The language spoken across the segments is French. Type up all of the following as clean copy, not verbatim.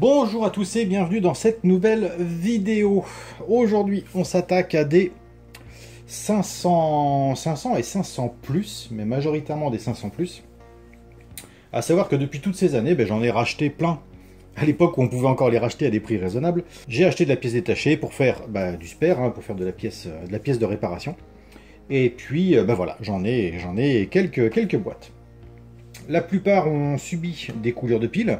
Bonjour à tous et bienvenue dans cette nouvelle vidéo. Aujourd'hui, on s'attaque à des 500 et 500 plus, mais majoritairement des 500 plus. À savoir que depuis toutes ces années, j'en ai racheté plein. À l'époque où on pouvait encore les racheter à des prix raisonnables, j'ai acheté de la pièce détachée pour faire du spare, pour faire de la pièce de réparation. Et puis, voilà, j'en ai quelques boîtes. La plupart ont subi des coulures de piles.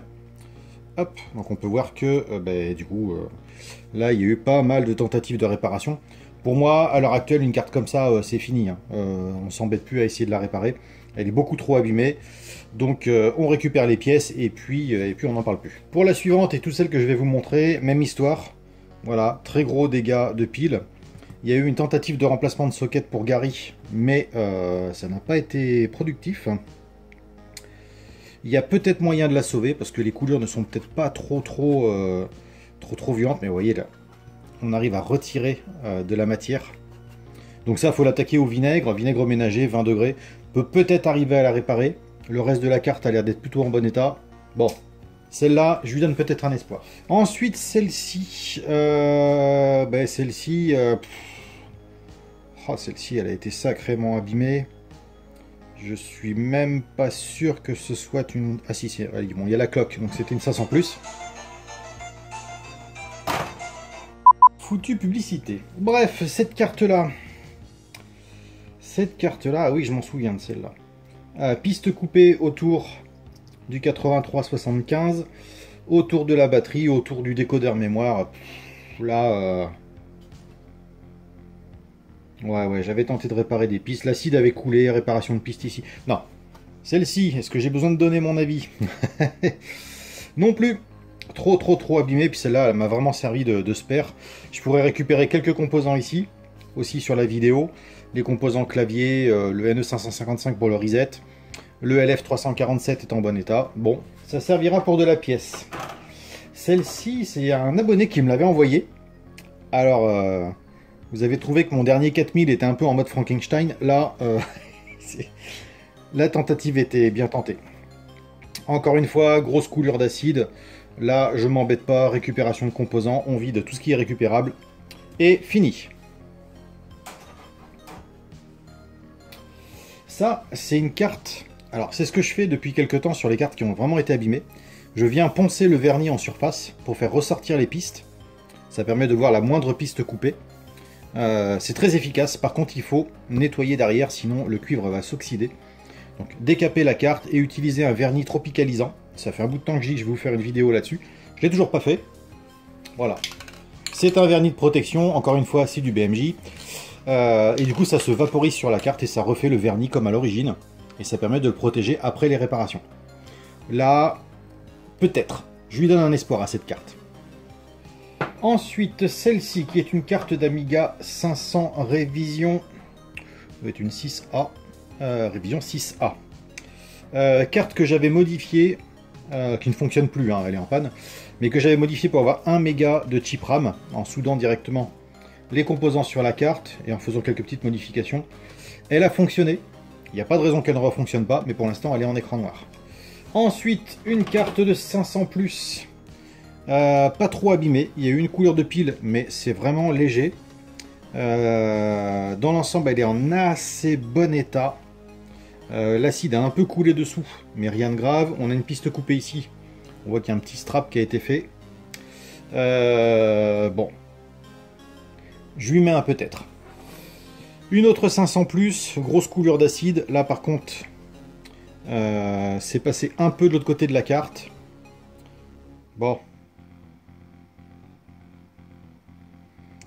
Hop, donc on peut voir que là il y a eu pas mal de tentatives de réparation. Pour moi, à l'heure actuelle, une carte comme ça, c'est fini. On s'embête plus à essayer de la réparer. Elle est beaucoup trop abîmée. Donc on récupère les pièces et puis on n'en parle plus. Pour la suivante et toutes celles que je vais vous montrer, même histoire. Voilà, très gros dégâts de piles. Il y a eu une tentative de remplacement de socket pour Gary, mais ça n'a pas été productif. Il y a peut-être moyen de la sauver parce que les coulures ne sont peut-être pas trop violentes, mais vous voyez là, on arrive à retirer de la matière. Donc ça, faut l'attaquer au vinaigre ménager, 20 degrés. Peut-être arriver à la réparer. Le reste de la carte a l'air d'être plutôt en bon état. Bon, celle-là, je lui donne peut-être un espoir. Ensuite, celle-ci, celle-ci, elle a été sacrément abîmée. Je suis même pas sûr que ce soit une... Ah si, bon, il y a la cloque, donc c'était une 500 plus. Foutue publicité. Bref, cette carte-là, ah oui, je m'en souviens de celle-là. Piste coupée autour du 83-75, autour de la batterie, autour du décodeur mémoire. Là, ouais, j'avais tenté de réparer des pistes. L'acide avait coulé, réparation de piste ici. Non, celle-ci, est-ce que j'ai besoin de donner mon avis? Non plus. Trop abîmée. Puis celle-là, elle m'a vraiment servi de spare. Je pourrais récupérer quelques composants ici, aussi sur la vidéo. Les composants clavier, le NE555 pour le reset. Le LF347 est en bon état. Bon, ça servira pour de la pièce. Celle-ci, c'est un abonné qui me l'avait envoyé. Alors... vous avez trouvé que mon dernier 4000 était un peu en mode Frankenstein. Là, la tentative était bien tentée. Encore une fois, grosse coulure d'acide. Là, je m'embête pas. Récupération de composants. On vide tout ce qui est récupérable. Et fini. Ça, c'est une carte... Alors, c'est ce que je fais depuis quelques temps sur les cartes qui ont vraiment été abîmées. Je viens poncer le vernis en surface pour faire ressortir les pistes. Ça permet de voir la moindre piste coupée. C'est très efficace, par contre il faut nettoyer derrière, sinon le cuivre va s'oxyder. Donc décaper la carte et utiliser un vernis tropicalisant. Ça fait un bout de temps que je dis que je vais vous faire une vidéo là-dessus. Je l'ai toujours pas fait. Voilà. C'est un vernis de protection, encore une fois c'est du BMJ. Et du coup ça se vaporise sur la carte et ça refait le vernis comme à l'origine. Et ça permet de le protéger après les réparations. Là, peut-être. Je lui donne un espoir à cette carte. Ensuite, celle-ci qui est une carte d'Amiga 500 révision, ça va être une 6A, révision 6A. Carte que j'avais modifiée, qui ne fonctionne plus, elle est en panne, mais que j'avais modifiée pour avoir 1 méga de chip RAM, en soudant directement les composants sur la carte et en faisant quelques petites modifications. Elle a fonctionné, il n'y a pas de raison qu'elle ne refonctionne pas, mais pour l'instant elle est en écran noir. Ensuite, une carte de 500 plus. Pas trop abîmé, il y a eu une couleur de pile mais c'est vraiment léger. Dans l'ensemble elle est en assez bon état. L'acide a un peu coulé dessous mais rien de grave. On a une piste coupée ici, on voit qu'il y a un petit strap qui a été fait. Bon, je lui mets un peut-être. Une autre 500 plus, grosse couleur d'acide. Là par contre c'est passé un peu de l'autre côté de la carte. Bon,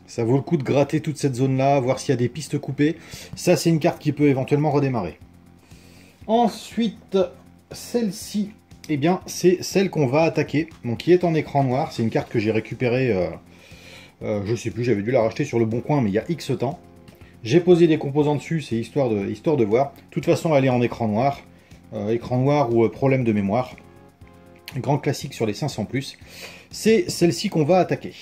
ça vaut le coup de gratter toute cette zone-là, voir s'il y a des pistes coupées. Ça, c'est une carte qui peut éventuellement redémarrer. Ensuite, celle-ci, eh bien, c'est celle qu'on va attaquer. Donc, qui est en écran noir. C'est une carte que j'ai récupérée, je sais plus, j'avais dû la racheter sur le bon coin, mais il y a X temps. J'ai posé des composants dessus, c'est histoire de voir. De toute façon, elle est en écran noir. Écran noir ou problème de mémoire. Grand classique sur les 500 plus. C'est celle-ci qu'on va attaquer.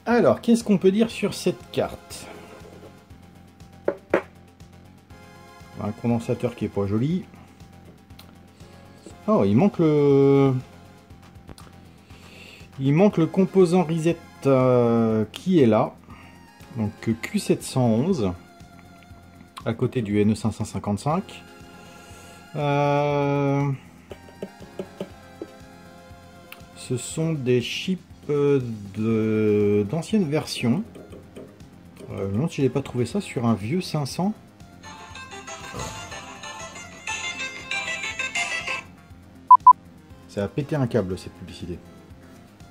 Alors, qu'est-ce qu'on peut dire sur cette carte? Un condensateur qui est pas joli. Oh, il manque le... Il manque le composant reset qui est là. Donc Q711 à côté du NE555. Ce sont des chips d'ancienne version. Je me demande si j'ai pas trouvé ça sur un vieux 500. Ça a pété un câble cette publicité.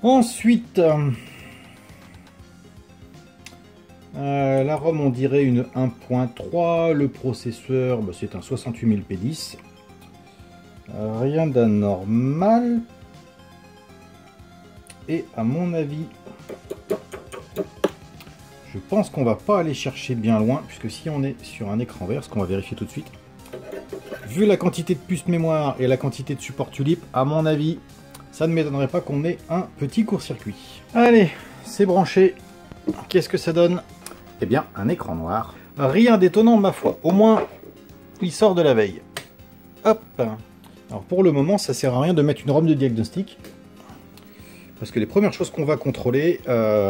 Ensuite, la ROM on dirait une 1.3, le processeur bah, c'est un 68000P10. Rien d'anormal. Et à mon avis, je pense qu'on va pas aller chercher bien loin, puisque si on est sur un écran vert, ce qu'on va vérifier tout de suite, vu la quantité de puces mémoire et la quantité de support Tulip, à mon avis, ça ne m'étonnerait pas qu'on ait un petit court-circuit. Allez, c'est branché. Qu'est-ce que ça donne? Eh bien, un écran noir. Rien d'étonnant, ma foi. Au moins, il sort de la veille. Hop. Alors, pour le moment, ça sert à rien de mettre une ROM de diagnostic. Parce que les premières choses qu'on va contrôler,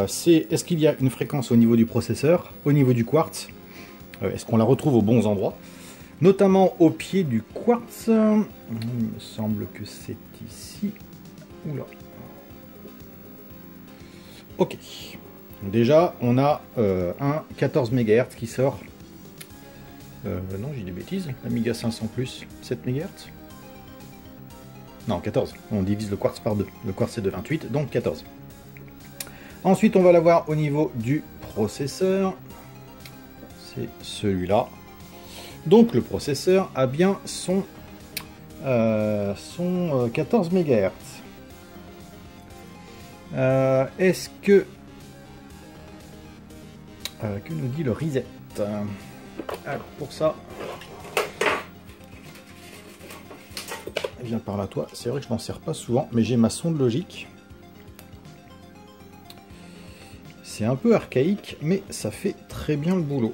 c'est est-ce qu'il y a une fréquence au niveau du processeur, au niveau du quartz, est-ce qu'on la retrouve aux bons endroits, notamment au pied du quartz. Il me semble que c'est ici. Oula. Ok. Déjà, on a un 14 MHz qui sort. Non, j'ai des bêtises. Amiga 500 Plus, 7 MHz. Non, 14. On divise le quartz par 2. Le quartz c'est de 28, donc 14. Ensuite, on va l'avoir au niveau du processeur. C'est celui-là. Donc, le processeur a bien son 14 MHz. Est-ce que... que nous dit le reset? Alors, pour ça... Viens par là, toi. C'est vrai que je m'en sers pas souvent, mais j'ai ma sonde logique. C'est un peu archaïque, mais ça fait très bien le boulot.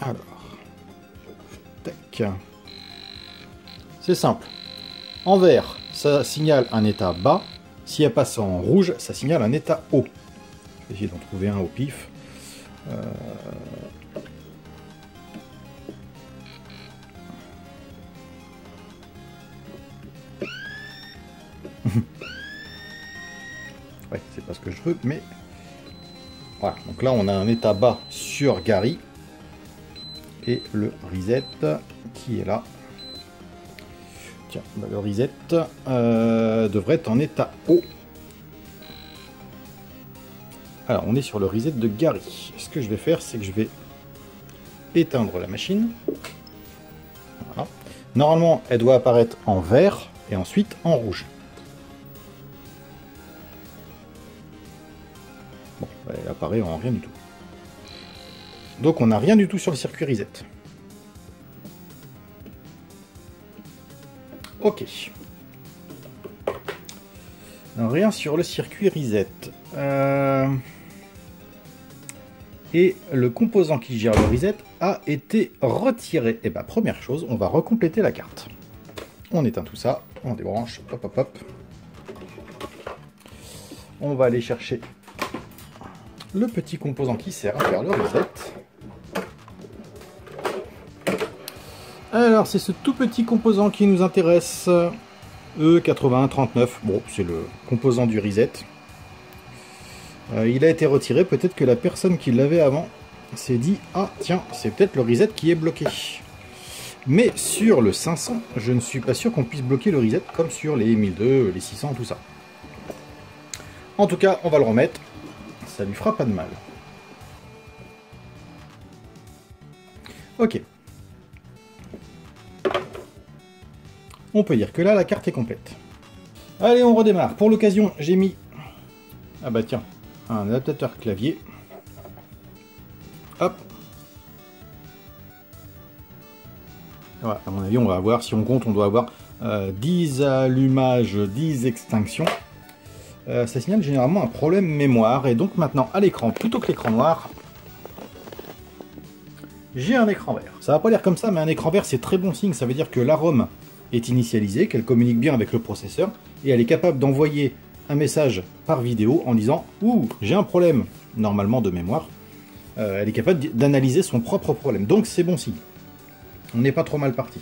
Alors, tac. C'est simple. En vert, ça signale un état bas. Si elle passe en rouge, ça signale un état haut. Je vais essayer d'en trouver un au pif. Ouais, c'est pas ce que je veux, mais voilà. Donc là, on a un état bas sur Gary et le reset qui est là. Tiens, bah, le reset devrait être en état haut. Alors, on est sur le reset de Gary. Ce que je vais faire, c'est que je vais éteindre la machine. Voilà. Normalement, elle doit apparaître en vert et ensuite en rouge. Bon, elle apparaît en rien du tout. Donc on n'a rien du tout sur le circuit reset. Ok. Rien sur le circuit reset. Et le composant qui gère le reset a été retiré. Et bien première chose, on va recompléter la carte. On éteint tout ça, on débranche, hop hop hop. On va aller chercher le petit composant qui sert à faire le reset. Alors c'est ce tout petit composant qui nous intéresse, E8139, bon c'est le composant du reset. Il a été retiré, peut-être que la personne qui l'avait avant s'est dit « Ah tiens, c'est peut-être le reset qui est bloqué ». Mais sur le 500, je ne suis pas sûr qu'on puisse bloquer le reset comme sur les 1002, les 600, tout ça. En tout cas, on va le remettre, ça lui fera pas de mal. Ok. On peut dire que là, la carte est complète. Allez, on redémarre. Pour l'occasion, j'ai mis... Ah bah tiens, un adaptateur clavier. Hop. Voilà, à mon avis, on va avoir, si on compte, on doit avoir 10 allumages, 10 extinctions. Ça signale généralement un problème mémoire. Et donc maintenant, à l'écran, plutôt que l'écran noir, j'ai un écran vert. Ça va pas l'air comme ça, mais un écran vert, c'est très bon signe. Ça veut dire que la ROM est initialisée, qu'elle communique bien avec le processeur, et elle est capable d'envoyer un message par vidéo en disant « Ouh, j'ai un problème », normalement de mémoire. Elle est capable d'analyser son propre problème, donc c'est bon signe. On n'est pas trop mal parti.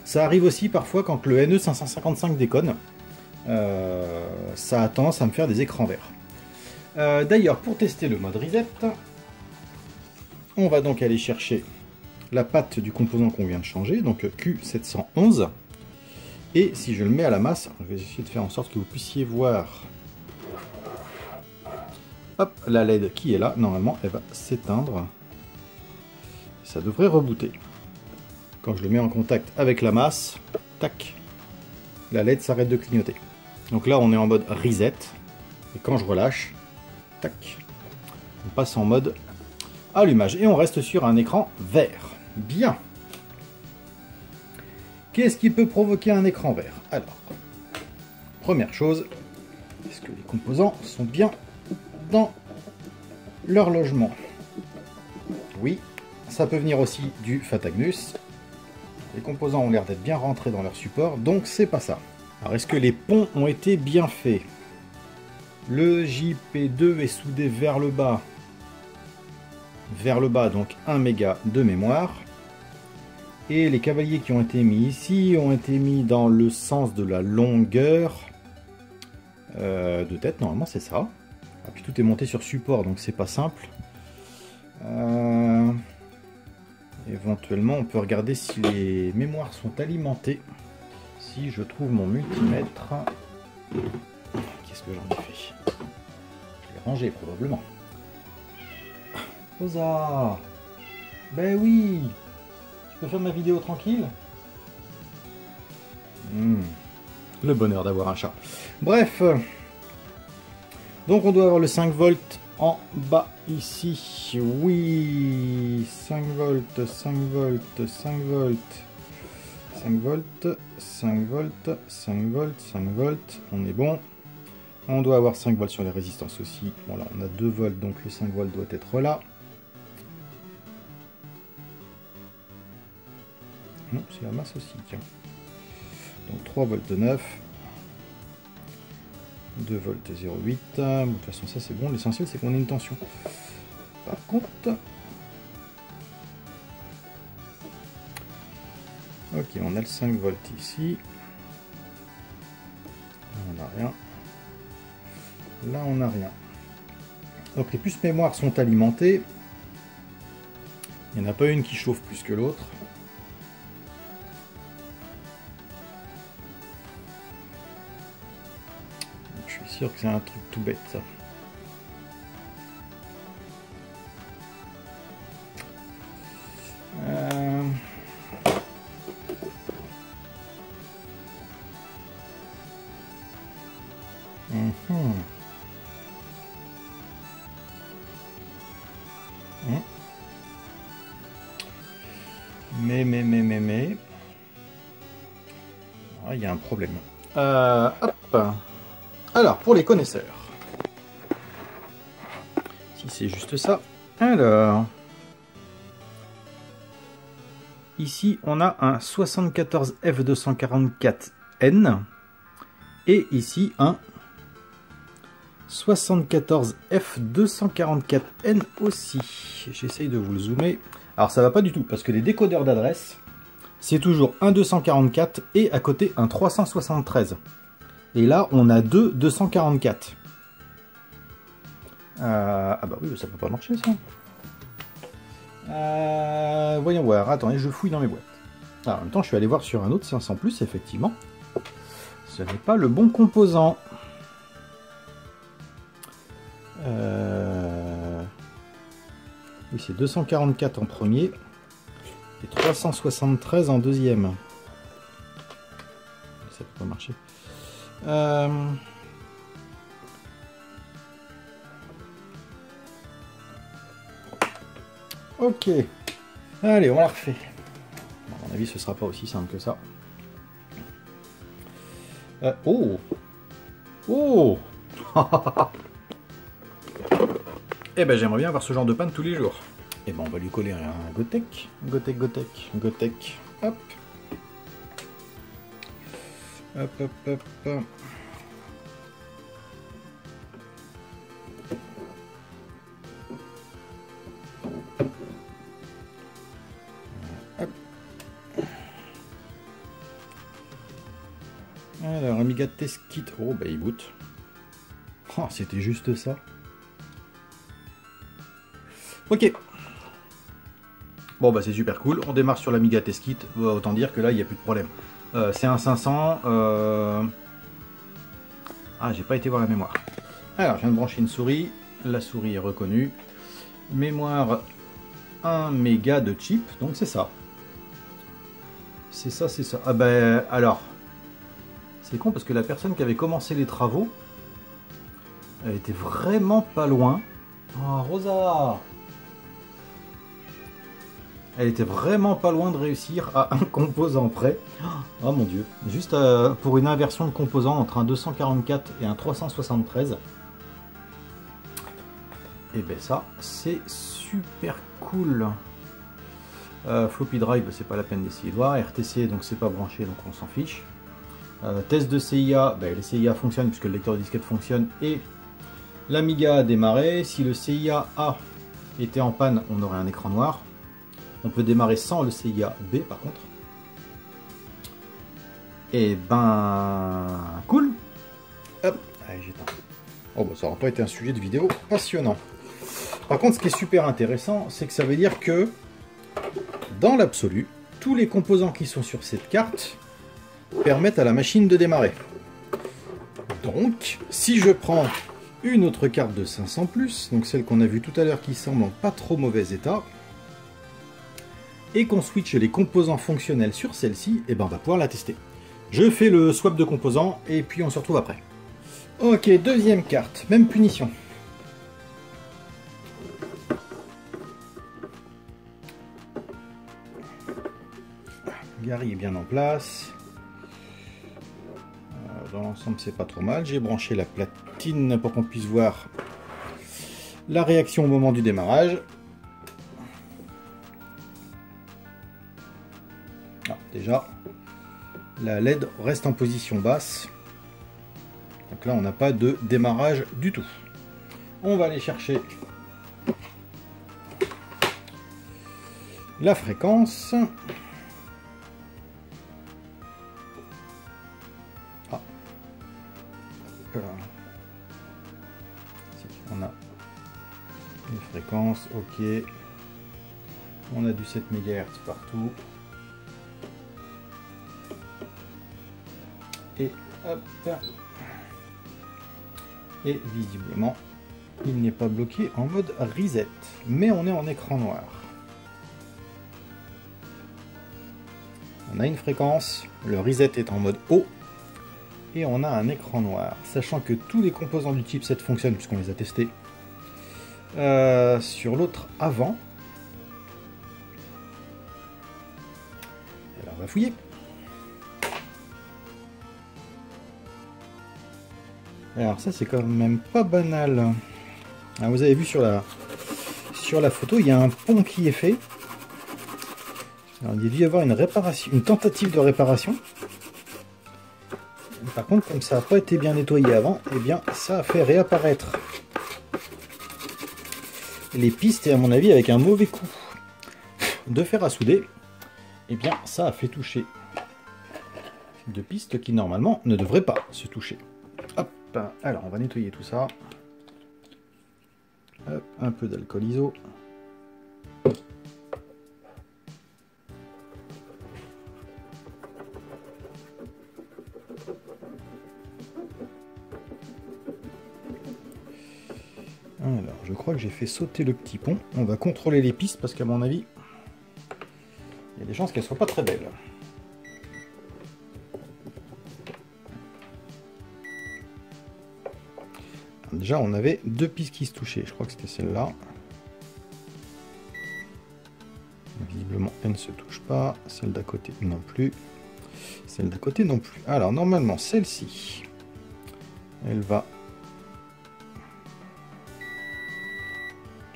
Ça arrive aussi parfois quand le NE555 déconne. Ça a tendance à me faire des écrans verts. D'ailleurs, pour tester le mode reset, on va donc aller chercher la patte du composant qu'on vient de changer, donc Q711. Et si je le mets à la masse, je vais essayer de faire en sorte que vous puissiez voir, hop, la LED qui est là. Normalement, elle va s'éteindre. Ça devrait rebooter. Quand je le mets en contact avec la masse, tac, la LED s'arrête de clignoter. Donc là, on est en mode reset. Et quand je relâche, tac, on passe en mode allumage. Et on reste sur un écran vert. Bien. Qu'est-ce qui peut provoquer un écran vert? Alors, première chose, est-ce que les composants sont bien dans leur logement? Oui, ça peut venir aussi du Fatagnus. Les composants ont l'air d'être bien rentrés dans leur support, donc c'est pas ça. Alors, est-ce que les ponts ont été bien faits? Le JP2 est soudé vers le bas, donc 1 méga de mémoire. Et les cavaliers qui ont été mis ici ont été mis dans le sens de la longueur de tête, normalement c'est ça. Et puis tout est monté sur support, donc c'est pas simple. Éventuellement, on peut regarder si les mémoires sont alimentées. Si je trouve mon multimètre... Qu'est-ce que j'en ai fait? Je l'ai rangé probablement. Osa! Ben oui! Je peux faire ma vidéo tranquille? Le bonheur d'avoir un chat. Bref. Donc on doit avoir le 5 volts en bas ici. Oui. 5 volts, 5 volts, 5 volts. 5 volts, 5 volts, 5 volts, 5 volts. On est bon. On doit avoir 5 volts sur les résistances aussi. Bon là on a 2 volts, donc le 5 volts doit être là. Non, c'est la masse aussi, tiens. Donc 3 volts de 9. 2 volts 0,8. De toute façon, ça c'est bon. L'essentiel, c'est qu'on ait une tension. Par contre... Ok, on a le 5 volts ici. Là, on n'a rien. Là, on n'a rien. Donc les puces mémoire sont alimentées. Il n'y en a pas une qui chauffe plus que l'autre. Je suis sûr que c'est un truc tout bête ça. Mais... Ah, il y a un problème. Hop. Alors, pour les connaisseurs. Si c'est juste ça. Alors... Ici, on a un 74F244N. Et ici, un 74F244N aussi. J'essaye de vous le zoomer. Alors, ça va pas du tout, parce que les décodeurs d'adresse, c'est toujours un 244 et à côté un 373. Et là, on a deux 244. Ah bah oui, ça peut pas marcher, ça. Voyons voir. Attendez, je fouille dans mes boîtes. Alors, en même temps, je suis allé voir sur un autre 500+, effectivement. Ce n'est pas le bon composant. Oui, c'est 244 en premier et 373 en deuxième. Ça peut pas marcher. Ok. Allez, on la refait. À mon avis, ce sera pas aussi simple que ça. Oh. Oh. Eh ben, j'aimerais bien avoir ce genre de panne tous les jours. Eh ben, on va lui coller un Gotek. Gotek. Hop. Hop, hop, hop. Hop. Alors, Amiga Test Kit. Oh, bah il boot. Oh, c'était juste ça. Ok. Bon, bah c'est super cool. On démarre sur l'Amiga Test Kit. Autant dire que là, il n'y a plus de problème. C'est un 500. Ah, j'ai pas été voir la mémoire. Alors, je viens de brancher une souris. La souris est reconnue. Mémoire 1 méga de chip. Donc, c'est ça. C'est ça, c'est ça. Ah ben, alors. C'est con parce que la personne qui avait commencé les travaux, elle était vraiment pas loin. Oh, Rosa! Elle était vraiment pas loin de réussir à un composant près. Oh mon dieu. Juste pour une inversion de composant entre un 244 et un 373. Et ben ça, c'est super cool. Floppy drive, c'est pas la peine d'essayer de voir. RTC, donc c'est pas branché, donc on s'en fiche. Test de CIA, ben, les CIA fonctionnent puisque le lecteur de disquette fonctionne et l'Amiga a démarré. Si le CIA A était en panne, on aurait un écran noir. On peut démarrer sans le CIA B par contre. Et ben cool. Hop, allez j'éteins. Oh bah ça n'aura pas été un sujet de vidéo passionnant. Par contre ce qui est super intéressant, c'est que ça veut dire que dans l'absolu, tous les composants qui sont sur cette carte permettent à la machine de démarrer. Donc si je prends une autre carte de 500+, donc celle qu'on a vue tout à l'heure qui semble en pas trop mauvais état, et qu'on switch les composants fonctionnels sur celle-ci, et ben on va pouvoir la tester. Je fais le swap de composants et puis on se retrouve après. Ok, deuxième carte, même punition. Gary est bien en place. Dans l'ensemble, c'est pas trop mal. J'ai branché la platine pour qu'on puisse voir la réaction au moment du démarrage. Ah, déjà, la LED reste en position basse. Donc là, on n'a pas de démarrage du tout. On va aller chercher la fréquence. Ah. On a une fréquence, ok. On a du 7 MHz partout. Et hop. Et visiblement, il n'est pas bloqué en mode reset, mais on est en écran noir. On a une fréquence, le reset est en mode haut, et on a un écran noir, sachant que tous les composants du chipset fonctionnent puisqu'on les a testés. Sur l'autre avant, alors on va fouiller. Alors ça c'est quand même pas banal. Alors, vous avez vu sur la photo, il y a un pont qui est fait. Alors, il devait y avoir une réparation, une tentative de réparation. Par contre, comme ça n'a pas été bien nettoyé avant, eh bien ça a fait réapparaître les pistes, et à mon avis avec un mauvais coup de fer à souder, eh bien ça a fait toucher deux pistes qui normalement ne devraient pas se toucher. Hop, alors on va nettoyer tout ça. Hop, un peu d'alcool iso. Alors, je crois que j'ai fait sauter le petit pont. On va contrôler les pistes parce qu'à mon avis, il y a des chances qu'elles ne soient pas très belles. Déjà, on avait deux pistes qui se touchaient. Je crois que c'était celle-là. Visiblement, elle ne se touche pas. Celle d'à côté non plus. Celle d'à côté non plus. Alors, normalement, celle-ci, elle va...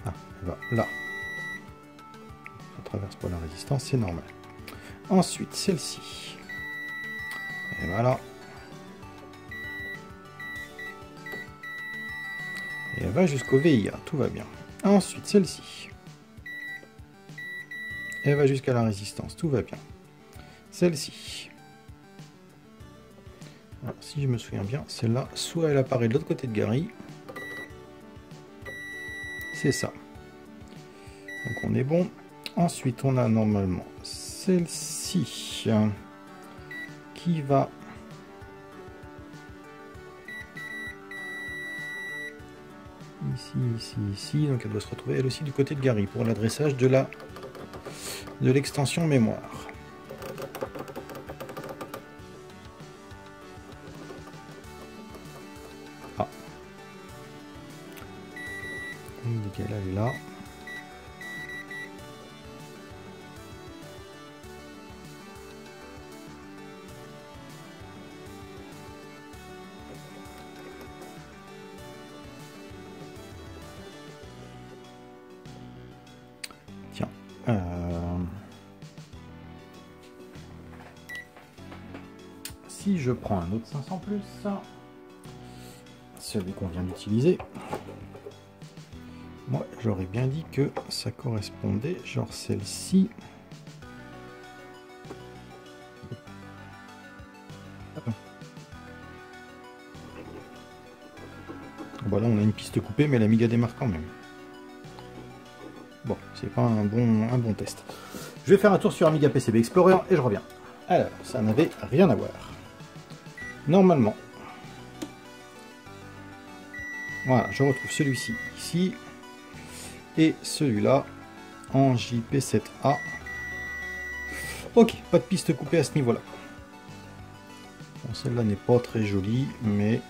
Ah, elle va là. Ça traverse pas la résistance, c'est normal. Ensuite, celle-ci. Et voilà. Et elle va jusqu'au VIA, tout va bien. Ensuite, celle-ci. Elle va jusqu'à la résistance, tout va bien. Celle-ci. Alors, si je me souviens bien, celle-là, soit elle apparaît de l'autre côté de Gary. C'est ça. Donc on est bon. Ensuite, on a normalement celle-ci qui va ici. Donc elle doit se retrouver elle aussi du côté de Gary pour l'adressage de l'extension mémoire. Ah. On dit qu'elle est là. Tiens. Si je prends un autre 500+, celui qu'on vient d'utiliser, moi j'aurais bien dit que ça correspondait, genre celle-ci. Bon là on a une piste coupée mais l'Amiga démarre quand même. Bon, c'est pas un bon test. Je vais faire un tour sur Amiga PCB Explorer et je reviens. Alors, ça n'avait rien à voir. Normalement, voilà, je retrouve celui-ci ici et celui-là en JP7A. Ok, pas de piste coupée à ce niveau-là. Bon, celle-là n'est pas très jolie, mais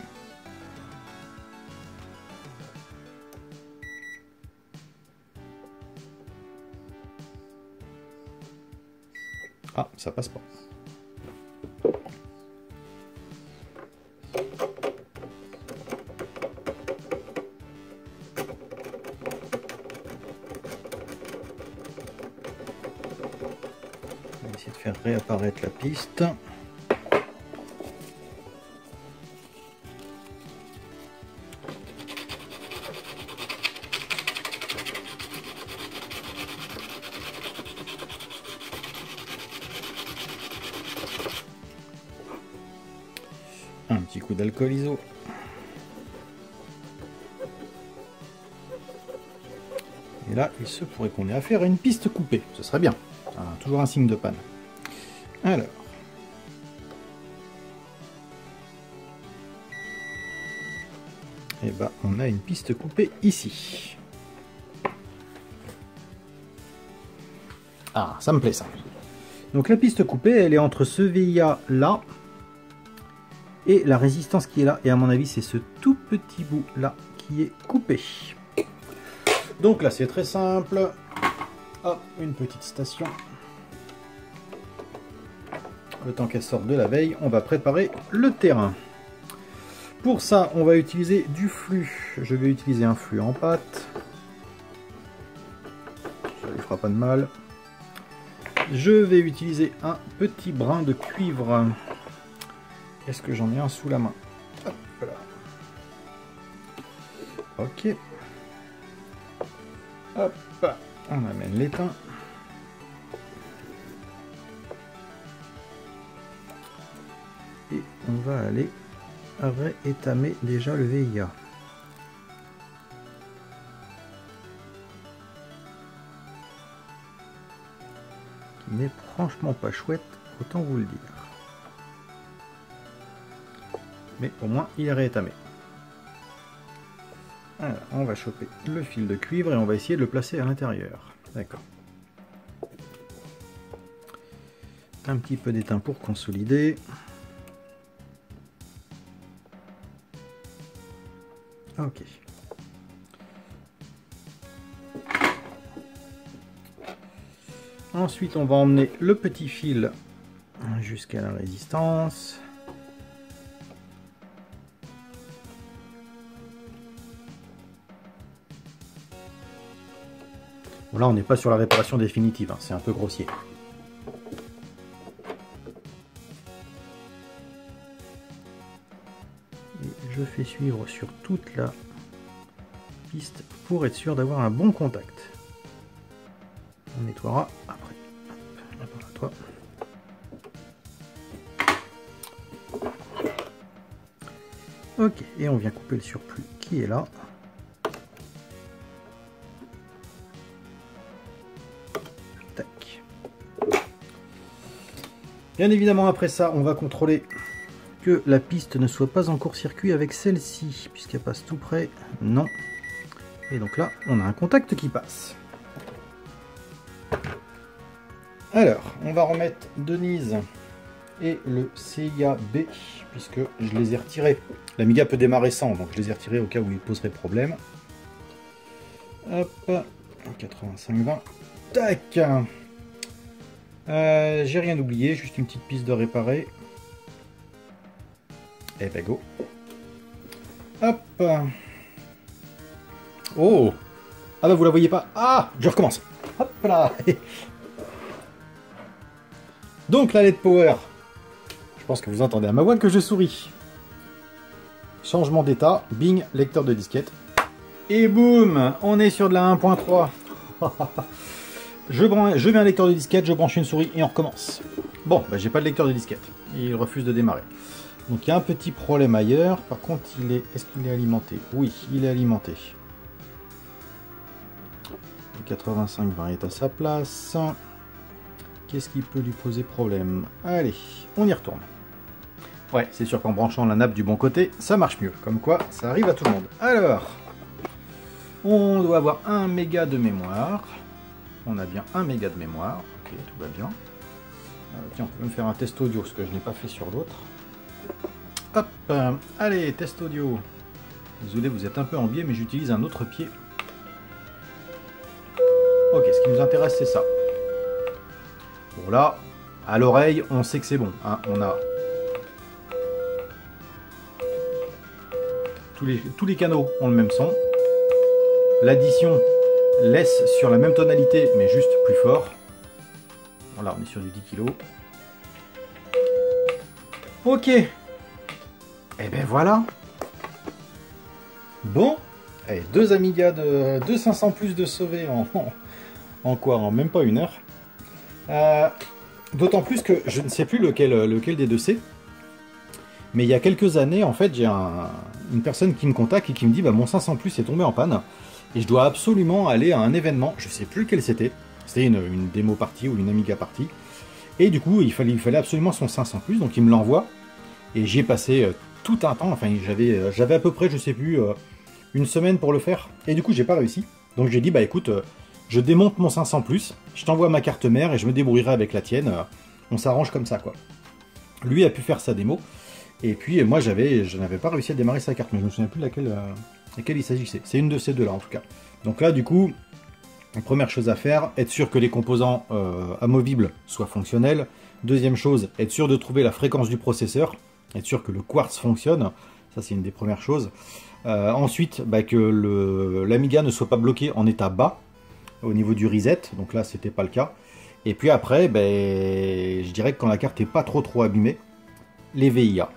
ah, ça passe pas. On va essayer de faire réapparaître la piste. Un petit coup d'alcool iso. Et là, il se pourrait qu'on ait affaire à une piste coupée. Ce serait bien. Ah, toujours un signe de panne. Alors. Et ben, on a une piste coupée ici. Ah, ça me plaît ça. Donc la piste coupée, elle est entre ce VIA là et la résistance qui est là. Et à mon avis, c'est ce tout petit bout là qui est coupé. Donc là, c'est très simple. Hop, une petite station. Le temps qu'elle sorte de la veille, on va préparer le terrain. Pour ça, on va utiliser du flux. Je vais utiliser un flux en pâte. Ça ne lui fera pas de mal. Je vais utiliser un petit brin de cuivre. Est-ce que j'en ai un sous la main? Hop là. Ok. Hop, on amène l'étain. Et on va aller réétamer déjà le VIA. Qui n'est franchement pas chouette, autant vous le dire. Mais au moins il est réétamé. Alors, on va choper le fil de cuivre et on va essayer de le placer à l'intérieur. D'accord. Un petit peu d'étain pour consolider. Ok. Ensuite, on va emmener le petit fil jusqu'à la résistance. Bon, là, on n'est pas sur la réparation définitive, hein, c'est un peu grossier. Et je fais suivre sur toute la piste pour être sûr d'avoir un bon contact. On nettoiera après. Hop, là par toi. Ok, et on vient couper le surplus qui est là. Tac. Bien évidemment, après ça, on va contrôler que la piste ne soit pas en court-circuit avec celle-ci, puisqu'elle passe tout près. Non. Et donc là, on a un contact qui passe. Alors, on va remettre Denise et le CIA B, puisque je les ai retirés. L'Amiga peut démarrer sans, donc je les ai retirés au cas où il poserait problème. Hop, 85-20. Tac. J'ai rien oublié, juste une petite piste de réparer. Et ben go. Hop. Oh. Ah bah vous la voyez pas. Ah, je recommence. Hop là. Donc la LED Power. Je pense que vous entendez à ma voix que je souris. Changement d'état, bing, lecteur de disquette. Et boum, on est sur de la 1.3. Je mets un lecteur de disquette, je branche une souris et on recommence. Bon, bah, j'ai pas de lecteur de disquette. Il refuse de démarrer. Donc il y a un petit problème ailleurs. Par contre, est-ce qu'il est alimenté? Oui, il est alimenté. Le 85-20 est à sa place. Qu'est-ce qui peut lui poser problème? Allez, on y retourne. Ouais, c'est sûr qu'en branchant la nappe du bon côté, ça marche mieux. Comme quoi, ça arrive à tout le monde. Alors, on doit avoir 1 méga de mémoire. On a bien 1 méga de mémoire. Ok, tout va bien. Tiens, on peut même faire un test audio, ce que je n'ai pas fait sur d'autres. Hop, allez, test audio. Désolé, vous êtes un peu en biais, mais j'utilise un autre pied. Ok, ce qui nous intéresse, c'est ça. Bon, là, à l'oreille, on sait que c'est bon. Hein, on a tous les canaux ont le même son. L'addition laisse sur la même tonalité, mais juste plus fort. Voilà, on est sur du 10 kg. Ok. Et ben voilà. Bon. Allez, 2 Amiga de 500 plus de sauvés en quoi? En même pas une heure. D'autant plus que je ne sais plus lequel des deux c'est. Mais il y a quelques années, en fait, j'ai une personne qui me contacte et qui me dit bah, mon 500 plus est tombé en panne. Et je dois absolument aller à un événement. Je sais plus lequel c'était. C'était une démo partie ou une Amiga partie. Et du coup, il fallait absolument son 500 plus. Donc il me l'envoie. Et j'y ai passé tout un temps. Enfin, j'avais à peu près, je sais plus, une semaine pour le faire. Et du coup, j'ai pas réussi. Donc j'ai dit bah écoute, je démonte mon 500 plus. Je t'envoie ma carte mère et je me débrouillerai avec la tienne. On s'arrange comme ça, quoi. Lui a pu faire sa démo. Et puis moi, je n'avais pas réussi à démarrer sa carte. Mais je me souviens plus de laquelle il s'agissait. C'est une de ces deux-là, en tout cas. Donc là, du coup, première chose à faire, être sûr que les composants amovibles soient fonctionnels. Deuxième chose, être sûr de trouver la fréquence du processeur. Être sûr que le quartz fonctionne. Ça, c'est une des premières choses. Ensuite, bah, que l'Amiga ne soit pas bloqué en état bas au niveau du reset. Donc là, c'était pas le cas. Et puis après, bah, je dirais que quand la carte n'est pas trop abîmée, les VIA.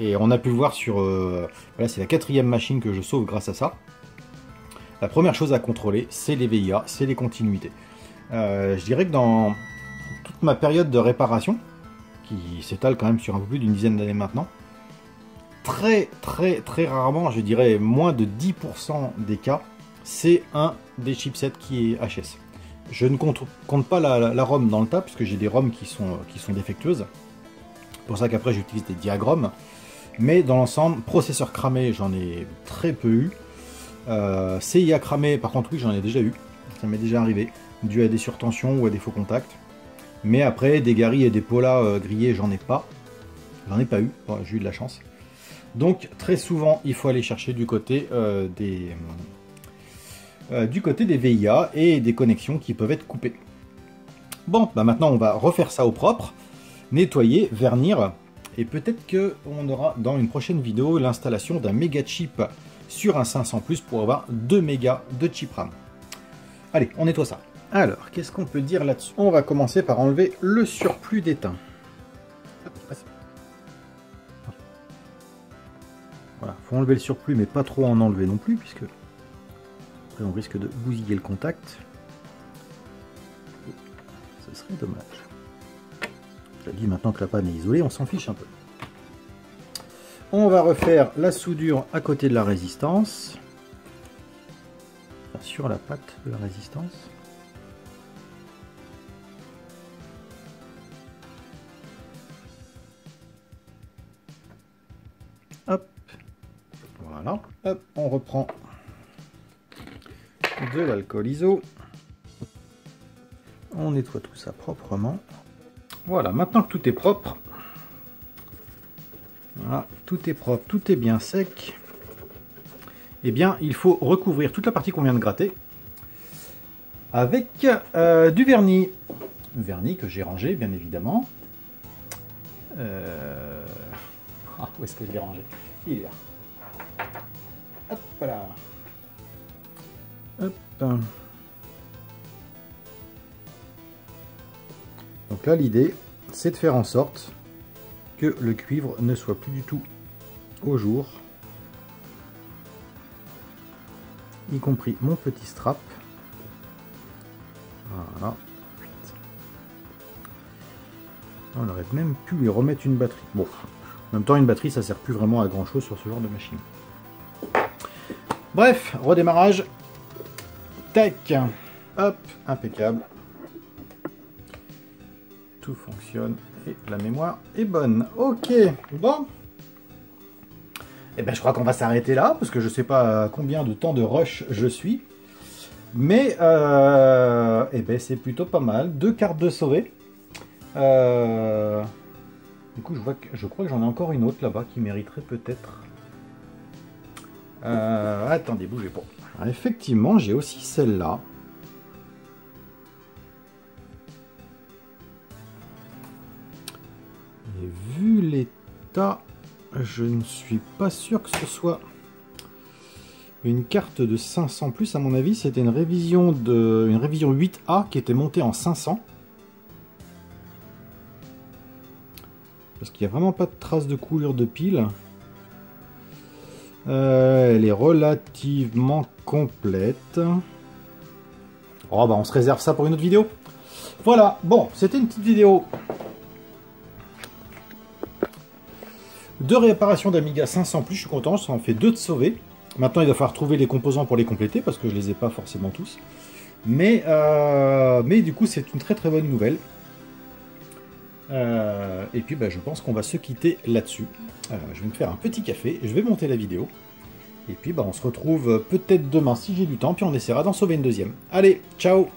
Et on a pu le voir sur... voilà, c'est la 4e machine que je sauve grâce à ça. La première chose à contrôler, c'est les VIA, c'est les continuités. Je dirais que dans toute ma période de réparation, qui s'étale quand même sur un peu plus d'une dizaine d'années maintenant, très rarement, je dirais moins de 10% des cas, c'est un des chipsets qui est HS. Je ne compte pas la ROM dans le tas, puisque j'ai des ROM qui sont défectueuses. C'est pour ça qu'après j'utilise des diagrammes. Mais dans l'ensemble, processeur cramé, j'en ai très peu eu. CIA cramé, par contre, oui, j'en ai déjà eu. Ça m'est déjà arrivé, dû à des surtensions ou à des faux contacts. Mais après, des Gary et des Pola grillés, j'en ai pas. J'en ai pas eu, bon, j'ai eu de la chance. Donc, très souvent, il faut aller chercher du côté des VIA et des connexions qui peuvent être coupées. Bon, bah maintenant, on va refaire ça au propre. Nettoyer, vernir. Et peut-être qu'on aura dans une prochaine vidéo l'installation d'un méga chip sur un 500 plus pour avoir 2 mégas de chip RAM. Allez, on nettoie ça. Alors, qu'est-ce qu'on peut dire là-dessus? On va commencer par enlever le surplus d'étain. Voilà, faut enlever le surplus, mais pas trop en enlever non plus, puisque après on risque de bousiller le contact. Ce serait dommage. Je dis maintenant que la panne est isolée, on s'en fiche un peu. On va refaire la soudure à côté de la résistance. Enfin, sur la patte de la résistance. Hop. Voilà. Hop, on reprend de l'alcool iso. On nettoie tout ça proprement. Voilà, maintenant que tout est propre, voilà, tout est propre, tout est bien sec, eh bien il faut recouvrir toute la partie qu'on vient de gratter avec du vernis. Vernis que j'ai rangé, bien évidemment. Ah, où est-ce que je l'ai rangé? Il est là. Hop là. Hop. Donc là, l'idée, c'est de faire en sorte que le cuivre ne soit plus du tout au jour, y compris mon petit strap. Voilà. On aurait même pu lui remettre une batterie. Bon, en même temps, une batterie, ça sert plus vraiment à grand chose sur ce genre de machine. Bref, redémarrage. Tac. Hop, impeccable. Tout fonctionne et la mémoire est bonne. Ok, bon. Et ben je crois qu'on va s'arrêter là parce que je sais pas combien de temps de rush je suis. Mais et ben c'est plutôt pas mal. 2 cartes de sauvé. Du coup je crois que j'en ai encore une autre là-bas qui mériterait peut-être. Attendez, bougez pas. Alors, effectivement, j'ai aussi celle-là. Et vu l'état, je ne suis pas sûr que ce soit une carte de 500 plus. À mon avis, c'était une révision 8A qui était montée en 500. Parce qu'il n'y a vraiment pas de trace de coulure de pile. Elle est relativement complète. Oh bah on se réserve ça pour une autre vidéo. Voilà, bon, c'était une petite vidéo de réparation d'Amiga 500+, je suis content, ça en fait 2 de sauvés. Maintenant il va falloir trouver les composants pour les compléter, parce que je les ai pas forcément tous. Mais du coup c'est une très très bonne nouvelle. Et puis bah, je pense qu'on va se quitter là-dessus. Je vais me faire un petit café, je vais monter la vidéo. Et puis bah, on se retrouve peut-être demain si j'ai du temps, puis on essaiera d'en sauver une deuxième. Allez, ciao!